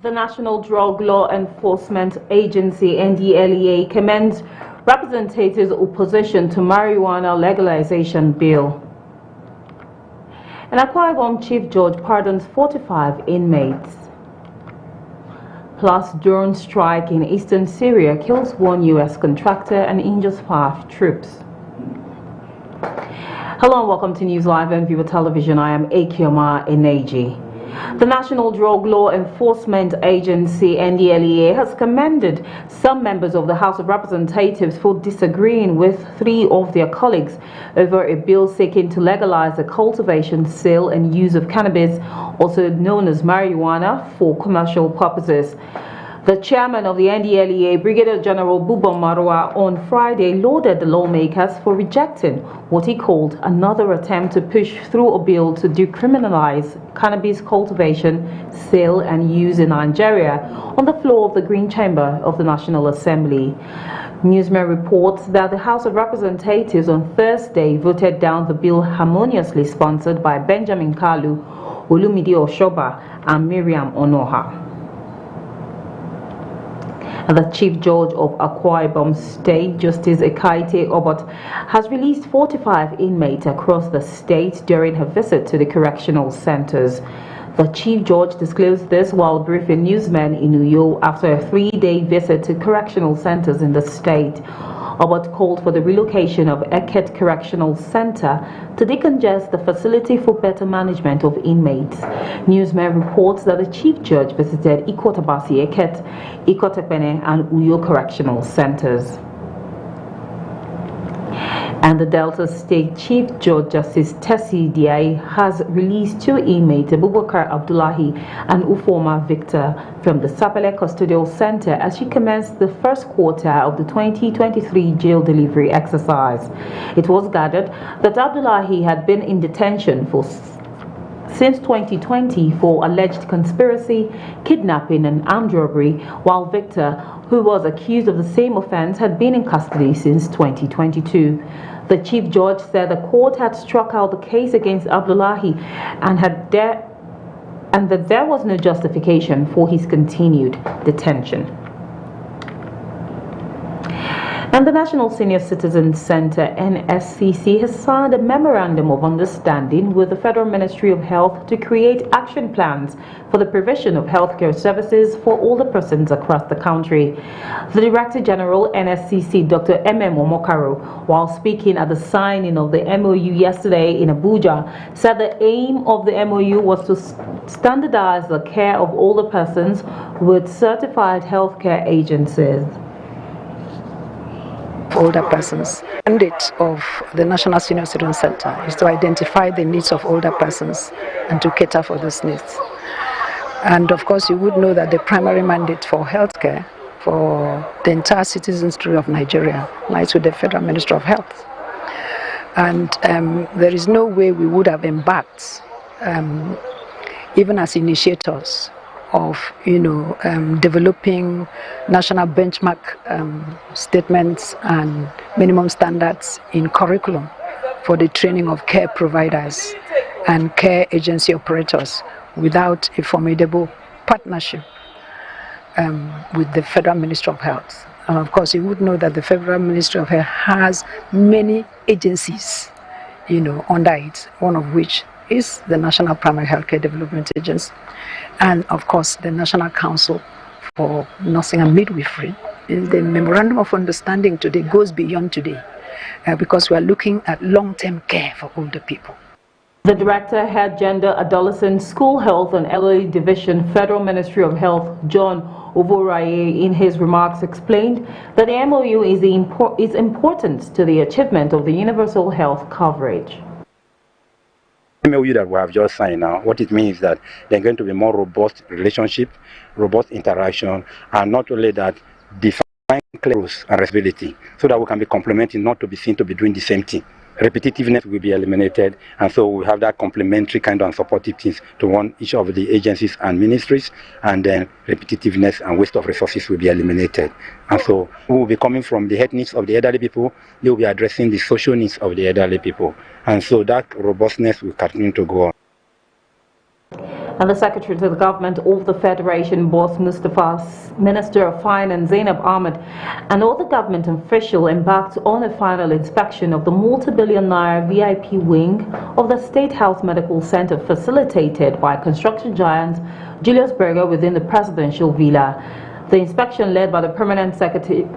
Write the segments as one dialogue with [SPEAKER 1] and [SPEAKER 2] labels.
[SPEAKER 1] The National Drug Law Enforcement Agency (NDLEA) commends representatives' opposition to marijuana legalization bill. And Akwa Ibom Chief Judge pardons 45 inmates. Plus, drone strike in eastern Syria kills one U.S. contractor and injures 5 troops. Hello and welcome to News Live and Viewer Television. I am Akioma Eneji. The National Drug Law Enforcement Agency (NDLEA) has commended some members of the House of Representatives for disagreeing with 3 of their colleagues over a bill seeking to legalize the cultivation, sale and use of cannabis, also known as marijuana, for commercial purposes. The chairman of the NDLEA, Brigadier General Buba Marwa, on Friday lauded the lawmakers for rejecting what he called another attempt to push through a bill to decriminalize cannabis cultivation, sale and use in Nigeria on the floor of the Green Chamber of the National Assembly. Newsman reports that the House of Representatives on Thursday voted down the bill harmoniously sponsored by Benjamin Kalu, Olumide Oshoba and Miriam Onoha. The Chief Judge of Akwa Ibom State, Justice Ekaite Obot, has released 45 inmates across the state during her visit to the correctional centers. The Chief Judge disclosed this while briefing newsmen in Uyo after a 3-day visit to correctional centers in the state. Obot called for the relocation of Eket Correctional Center to decongest the facility for better management of inmates. Newsman reports that the Chief Judge visited Ikotabasi Eket, Ikotepene and Uyo Correctional Centers. And the Delta State Chief Judge Justice Tessie Diai has released 2 inmates, Abubakar Abdullahi and Ufoma Victor, from the Sapele Custodial Center as she commenced the first quarter of the 2023 jail delivery exercise. It was gathered that Abdullahi had been in detention since 2020 for alleged conspiracy, kidnapping and armed robbery, while Victor, who was accused of the same offense, had been in custody since 2022. The Chief Judge said the court had struck out the case against Abdullahi and that there was no justification for his continued detention. And the National Senior Citizens Center (NSCC) has signed a memorandum of understanding with the Federal Ministry of Health to create action plans for the provision of healthcare services for older persons across the country. The Director General NSCC, Dr. M.M. Omokaro, while speaking at the signing of the MOU yesterday in Abuja, said the aim of the MOU was to standardize the care of older persons with certified healthcare agencies.
[SPEAKER 2] Older persons. The mandate of the National Senior Citizen Center is to identify the needs of older persons and to cater for those needs. And of course, you would know that the primary mandate for healthcare for the entire citizenry of Nigeria lies with the Federal Ministry of Health. And there is no way we would have embarked, even as initiators, of developing national benchmark statements and minimum standards in curriculum for the training of care providers and care agency operators without a formidable partnership with the Federal Ministry of Health. And of course, you would know that the Federal Ministry of Health has many agencies under it, one of which is the National Primary Healthcare Development Agency, and of course the National Council for Nursing and Midwifery. The Memorandum of Understanding today goes beyond today because we are looking at long-term care for older people.
[SPEAKER 1] The Director, Head Gender, Adolescent, School Health and Elderly Division, Federal Ministry of Health, John Ovoraye, in his remarks explained that the MOU is important to the achievement of the universal health coverage.
[SPEAKER 3] MOU that we have just signed now, what it means is that there's going to be more robust relationship, robust interaction, and not only that, define clear roles and responsibility so that we can be complementing, not to be seen to be doing the same thing. Repetitiveness will be eliminated, and so we have that complementary kind of supportive things to one each of the agencies and ministries, and then repetitiveness and waste of resources will be eliminated. And so we will be coming from the health needs of the elderly people, they will be addressing the social needs of the elderly people, and so that robustness will continue to go on.
[SPEAKER 1] And the Secretary to the Government of the Federation, Boss Mustafa's Minister of Finance, Zainab Ahmed, and all the government officials embarked on a final inspection of the multi-billion naira VIP wing of the State House Medical Center facilitated by construction giant Julius Berger within the presidential villa. The inspection, led by the Permanent Secretary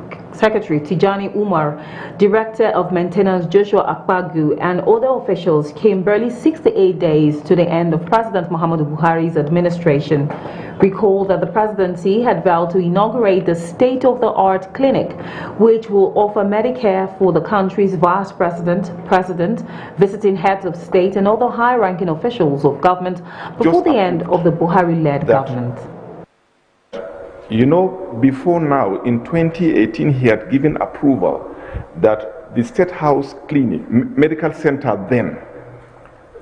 [SPEAKER 1] Tijani Umar, Director of Maintenance Joshua Akpagu, and other officials, came barely 68 days to the end of President Muhammadu Buhari's administration. Recall that the presidency had vowed to inaugurate the state-of-the-art clinic, which will offer Medicare for the country's vice president, visiting heads of state, and other high-ranking officials of government before the end of the Buhari-led government.
[SPEAKER 4] You know, before now, in 2018, he had given approval that the State House Clinic, medical center then,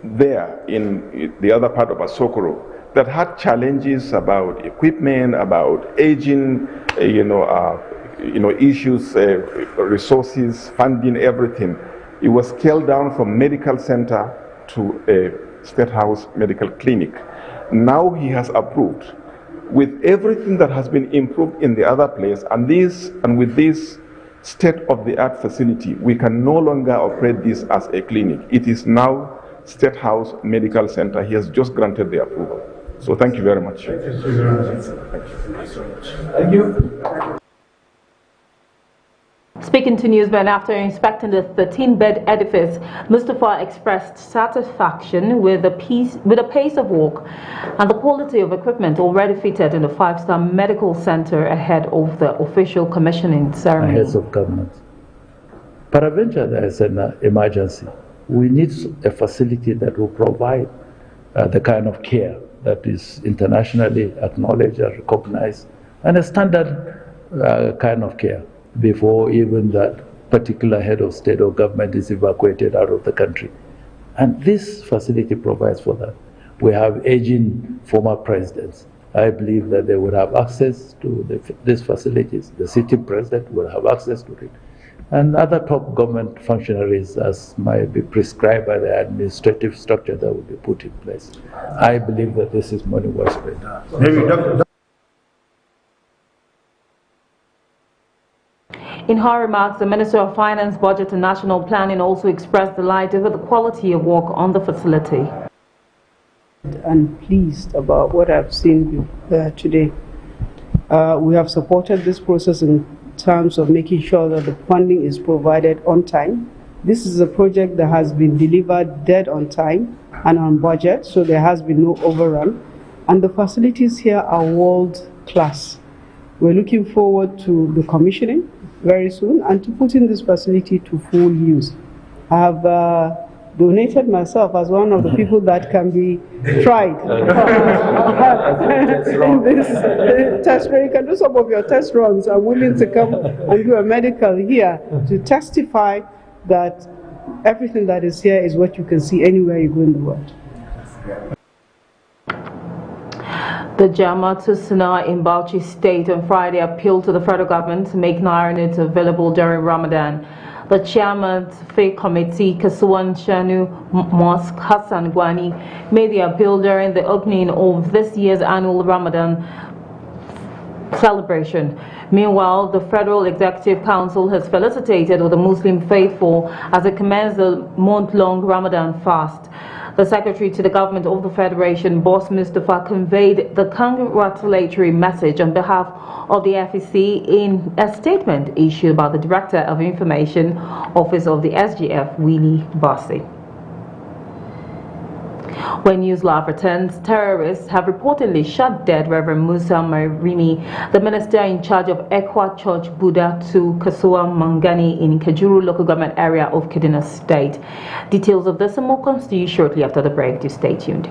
[SPEAKER 4] there in the other part of Asokoro, that had challenges about equipment, about aging, issues, resources, funding, everything. It was scaled down from medical center to a State House medical clinic. Now he has approved, with everything that has been improved in the other place, and with this state-of-the-art facility, we can no longer operate this as a clinic. It is now State House Medical Center. He has just granted the approval. So thank you very much.
[SPEAKER 5] Thank you very much. Thank you.
[SPEAKER 1] Speaking to Newsman after inspecting the 13-bed edifice, Mustafa expressed satisfaction with the pace of work and the quality of equipment already fitted in the 5-star medical center ahead of the official commissioning ceremony.
[SPEAKER 6] Heads of government. Peradventure, there is an emergency. We need a facility that will provide the kind of care that is internationally acknowledged and recognized, and a standard kind of care before even that particular head of state or government is evacuated out of the country. And this facility provides for that. We have aging former presidents. I believe that they would have access to these facilities. The sitting president will have access to it. And other top government functionaries, as might be prescribed by the administrative structure that will be put in place. I believe that this is money well spent.
[SPEAKER 1] In her remarks, the Minister of Finance, Budget and National Planning also expressed delight over the quality of work on the facility.
[SPEAKER 7] I'm pleased about what I've seen today. We have supported this process in terms of making sure that the funding is provided on time. This is a project that has been delivered dead on time and on budget, so there has been no overrun. And the facilities here are world class. We're looking forward to the commissioning very soon and to putting this facility to full use. I have donated myself as one of the people that can be tried in this test where you can do some of your test runs. I'm willing to come and do a medical here to testify that everything that is here is what you can see anywhere you go in the world.
[SPEAKER 1] The Jama'at Sunnah in Bauchi State on Friday appealed to the federal government to make Naira notes available during Ramadan. The chairman of the Faith Committee, Kasuwan Shanu Mosque Hassan Gwani, made the appeal during the opening of this year's annual Ramadan celebration. Meanwhile, the Federal Executive Council has felicitated the Muslim faithful as it commences the month-long Ramadan fast. The Secretary to the Government of the Federation, Boss Mustafa, conveyed the congratulatory message on behalf of the FEC in a statement issued by the Director of Information Office of the SGF, Willie Bassi. When News Live returns, terrorists have reportedly shot dead Reverend Musa Marimi, the minister in charge of Ekwa Church Buddha to Kasua Mangani in Kajuru local government area of Kaduna State. Details of this and more comes to you shortly after the break. Do stay tuned.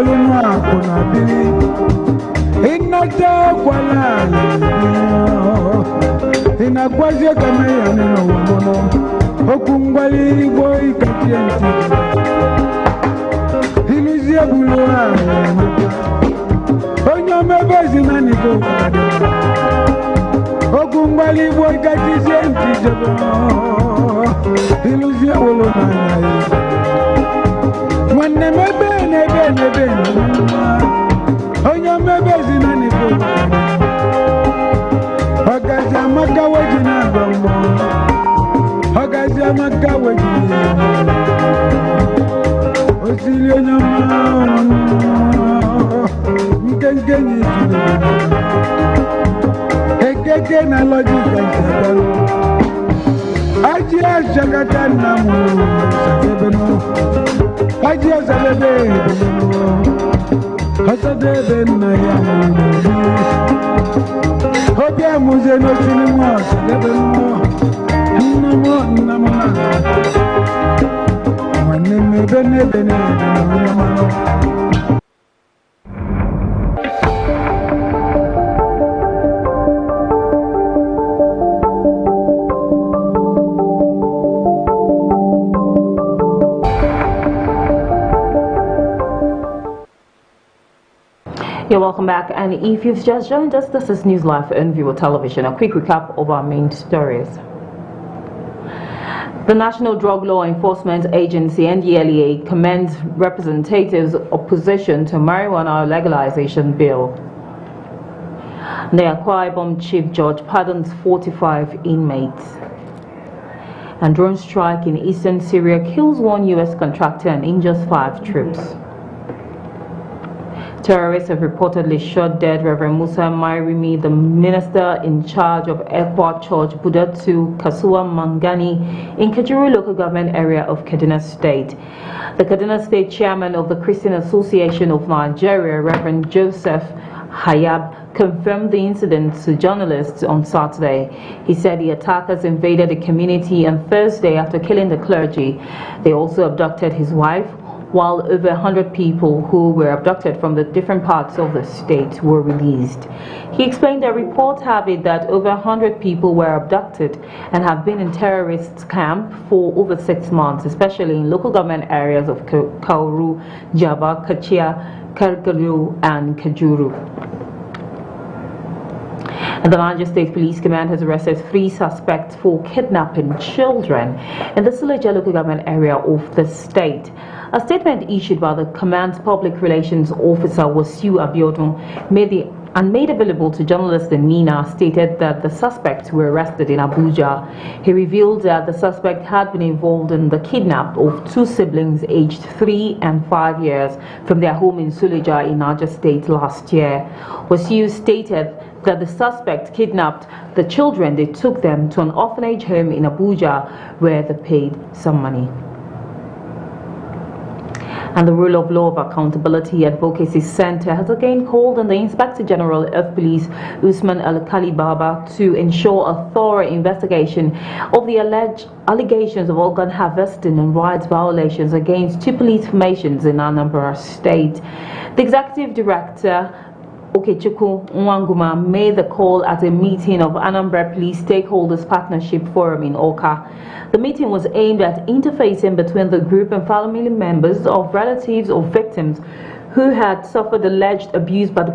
[SPEAKER 8] Yeluna Kunabi, Inata Kuala, in a Quasia Kamayan in a woman, Okungali boy Katianti, Ilizia Bulua, on your members in Aniko, Okungali boy Katianti, Ilizia Bulua. When the Mebe, on your members in Aniko, Ogazamaka Wajina, Ogazamaka Wajina, Osiliana, you can get it. Again, I love you. Ajia Shagatan Namu, Ajia Salebe, Hasade Nayam, Hopia Museno Cinema, Namo, Namana, my name is Bene.
[SPEAKER 1] You're welcome back, and if you've just joined us, this is News Live on Viewer Television. A quick recap of our main stories. The National Drug Law Enforcement Agency, NDLEA, commends representatives' opposition to marijuana legalization bill. The Akwa Ibom Chief Judge pardons 45 inmates. And drone strike in eastern Syria kills one U.S. contractor and injures 5 troops. Terrorists have reportedly shot dead Reverend Musa Mairimi, the minister in charge of Ekwa Church, Budatu, Kasuwa Mangani, in Kajuru local government area of Kaduna State. The Kaduna State chairman of the Christian Association of Nigeria, Reverend Joseph Hayab, confirmed the incident to journalists on Saturday. He said the attackers invaded the community on Thursday after killing the clergy. They also abducted his wife, while over 100 people who were abducted from the different parts of the state were released. He explained that reports have it that over 100 people were abducted and have been in terrorist camp for over 6 months, especially in local government areas of Kauru, Jaba, Kachia, Kargalu, and Kajuru. And the Niger State Police Command has arrested 3 suspects for kidnapping children in the Suleja local government area of the state. A statement issued by the command's public relations officer, Wasiu Abiodun, made available to journalists in Mina, stated that the suspects were arrested in Abuja. He revealed that the suspect had been involved in the kidnap of 2 siblings aged 3 and 5 years from their home in Suleja in Niger State last year. Wasiu stated that the suspect kidnapped the children. They took them to an orphanage home in Abuja where they paid some money. And the Rule of Law of Accountability Advocacy Center has again called on the Inspector General of Police, Usman Al-Khali Baba, to ensure a thorough investigation of the alleged allegations of organ harvesting and rights violations against 2 police formations in Anambra State. The Executive Director, Okechukwu Nwanguma, made the call at a meeting of Anambra Police Stakeholders Partnership Forum in Oka. The meeting was aimed at interfacing between the group and family members of relatives of victims who had suffered alleged abuse by the